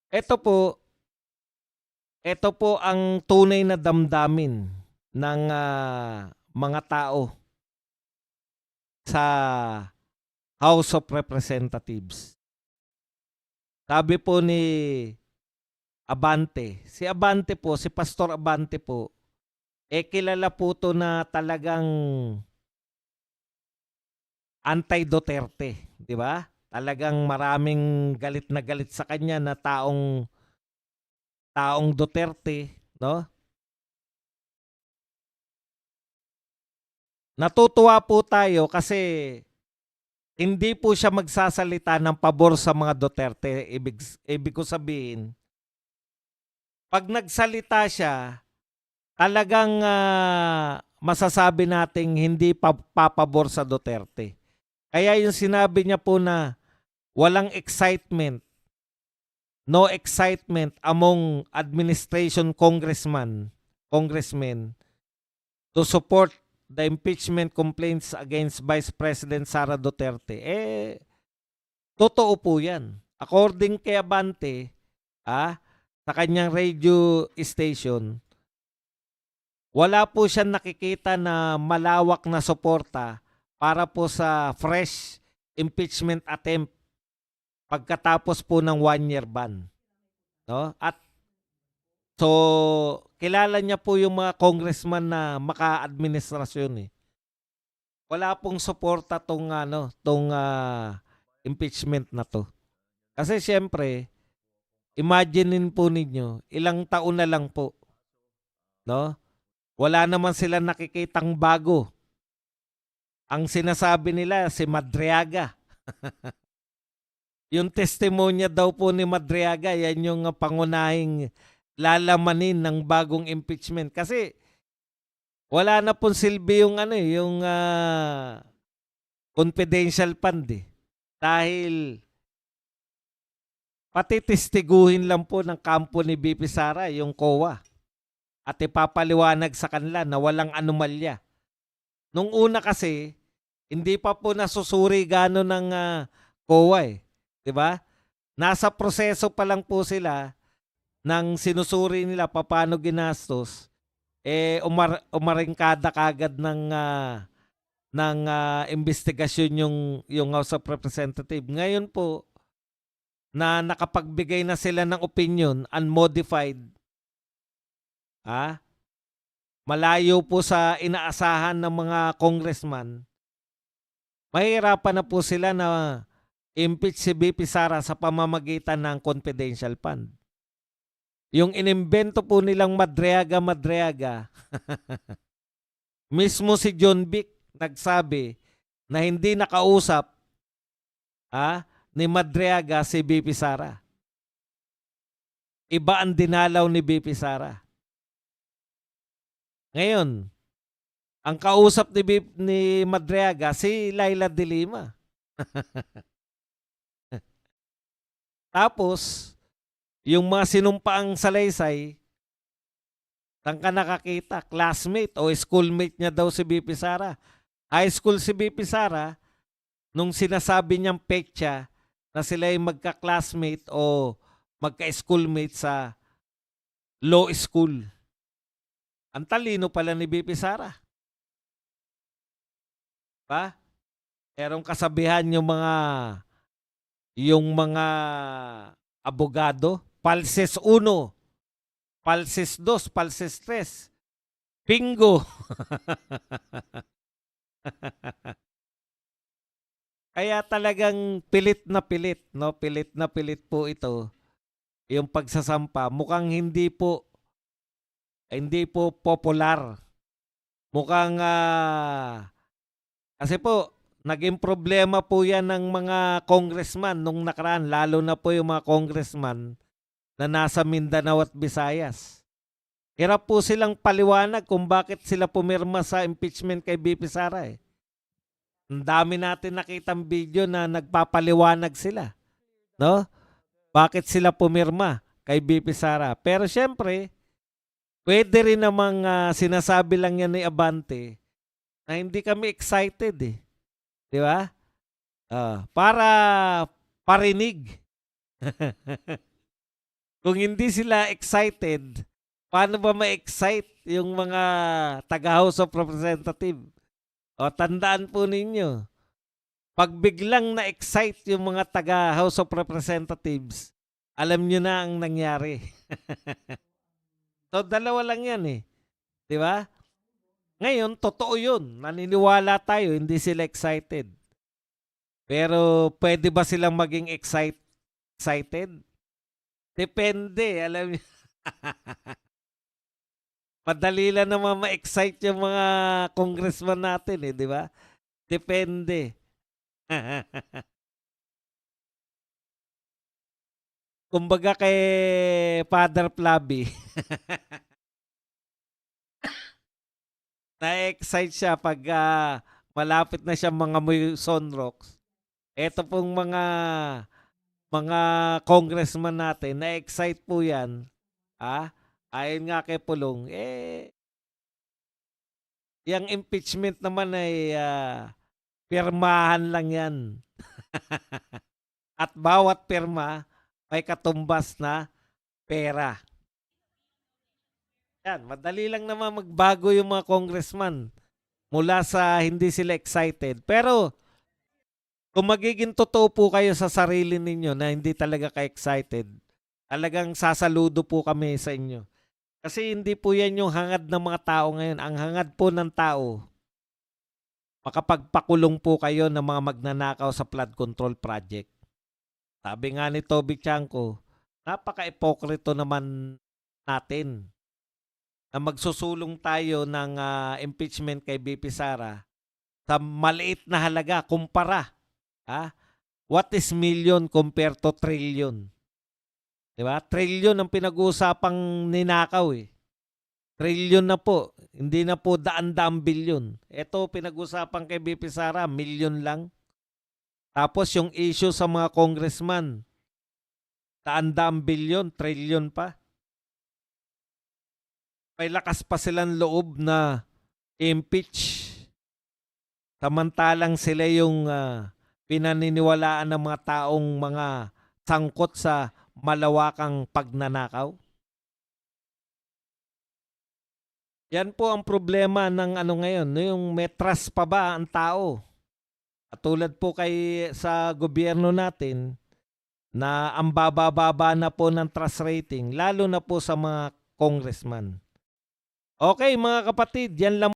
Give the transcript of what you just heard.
Ito po, ito po ang tunay na damdamin ng mga tao sa House of Representatives. Sabi po ni Abante, si Abante po, si Pastor Abante po, kilala po to na talagang anti-Duterte, di ba? Talagang maraming galit na galit sa kanya na taong Duterte, no? Natutuwa po tayo kasi hindi po siya magsasalita ng pabor sa mga Duterte. Ibig ko sabihin, pag nagsalita siya, talagang masasabi nating hindi papabor sa Duterte. Kaya yung sinabi niya po na walang excitement, no excitement among administration congressmen to support the impeachment complaints against Vice President Sara Duterte. Totoo po yan. According kay Abante, sa kanyang radio station, wala po siyang nakikita na malawak na suporta para po sa fresh impeachment attempt pagkatapos po ng 1-year ban. No? At so, kilala niya po yung mga congressman na maka-administrasyon eh. Wala pong suporta tong impeachment na to. Kasi siyempre, imaginein po ninyo, ilang taon na lang po, no? Wala naman sila nakikitang bago. Ang sinasabi nila si Madriaga. Yung testimonya daw po ni Madriaga, yan yung pangunahing lalamanin ng bagong impeachment. Kasi wala na pong silbi yung confidential fund eh. Dahil patitistiguhin lang po ng kampo ni BP Sara yung COA at ipapaliwanag sa kanila na walang anomalya. Nung una kasi, hindi pa po nasusuri gano'n ng COA eh. 'Di ba? Nasa proseso pa lang po sila ng sinusuri nila paano ginastos, umaringkada kagad ng investigasyon yung House of Representatives. Ngayon po, na nakapagbigay na sila ng opinion, unmodified, malayo po sa inaasahan ng mga congressman, mahirapan na po sila na impeach si BP Sara sa pamamagitan ng confidential fund. Yung inimbento po nilang Madriaga, mismo si John Vic nagsabi na hindi nakausap ni Madriaga si BP Sara. Iba ang dinalaw ni BP Sara. Ngayon, ang kausap ni Madriaga si Laila de Lima. Tapos, yung mga sinumpaang salaysay, saan ka nakakita? Classmate o schoolmate niya daw si BP Sara. High school si BP Sara, nung sinasabi niyang petsa na sila ay magka-classmate o magka-schoolmate sa law school. Ang talino pala ni BP Sara. Pa? Merong kasabihan yung mga abogado, palses 1, palses 2, palses 3. Bingo. Kaya talagang pilit na pilit, no? Pilit na pilit po ito yung pagsasampa. Mukhang hindi po popular. Mukhang kasi po naging problema po yan ng mga congressman nung nakaraan, lalo na po yung mga congressman na nasa Mindanao at Visayas. Hirap po silang paliwanag kung bakit sila pumirma sa impeachment kay BP Sara eh. Ang dami natin nakitang video na nagpapaliwanag sila, no? Bakit sila pumirma kay BP Sara? Pero syempre, pwede rin namang sinasabi lang yan ni Abante na hindi kami excited eh. Di ba? Para parinig. Kung hindi sila excited, paano ba ma-excite yung mga taga-House of Representative? O tandaan po ninyo, pag biglang na-excite yung mga taga-House of Representatives, alam nyo na ang nangyari. So dalawa lang yan eh. Di ba? Ngayon, totoo yun. Naniniwala tayo, hindi sila excited. Pero pwede ba silang maging excited? Depende, alam niyo. Madali lang naman ma-excite yung mga congressman natin eh, di ba? Depende. Kumbaga kay Father Flaby, na-excite siya pag malapit na siya mga muy sunrocks. Ito pong mga congressman natin, na-excite po yan. Ayon nga kay Pulong, yung impeachment naman ay pirmahan lang yan. At bawat pirma may katumbas na pera. Yan, madali lang naman magbago yung mga congressman mula sa hindi sila excited. Pero kung magiging totoo po kayo sa sarili ninyo na hindi talaga ka-excited, talagang sasaludo po kami sa inyo. Kasi hindi po yan yung hangad ng mga tao ngayon. Ang hangad po ng tao, makapagpakulong po kayo ng mga magnanakaw sa flood control project. Sabi nga ni Toby Chanko, napaka-epokrito naman natin na magsusulong tayo ng impeachment kay BP Sara sa maliit na halaga kumpara. What is million compared to trillion? Diba? Trillion ang pinag-uusapang ninakaw eh. Trillion na po. Hindi na po daan-daang bilyon. Ito pinag-usapan kay BP Sara, milyon lang. Tapos yung issue sa mga congressman, daan-daang bilyon, trillion pa. May lakas pa silang loob na impeach. Samantalang sila yung pinaniniwalaan ng mga taong mga sangkot sa malawakang pagnanakaw. Yan po ang problema ng ano ngayon, yung may trust pa ba ang tao? Tulad po kay sa gobyerno natin na ang baba-baba na po ng trust rating, lalo na po sa mga congressman. Okay mga kapatid, yan lang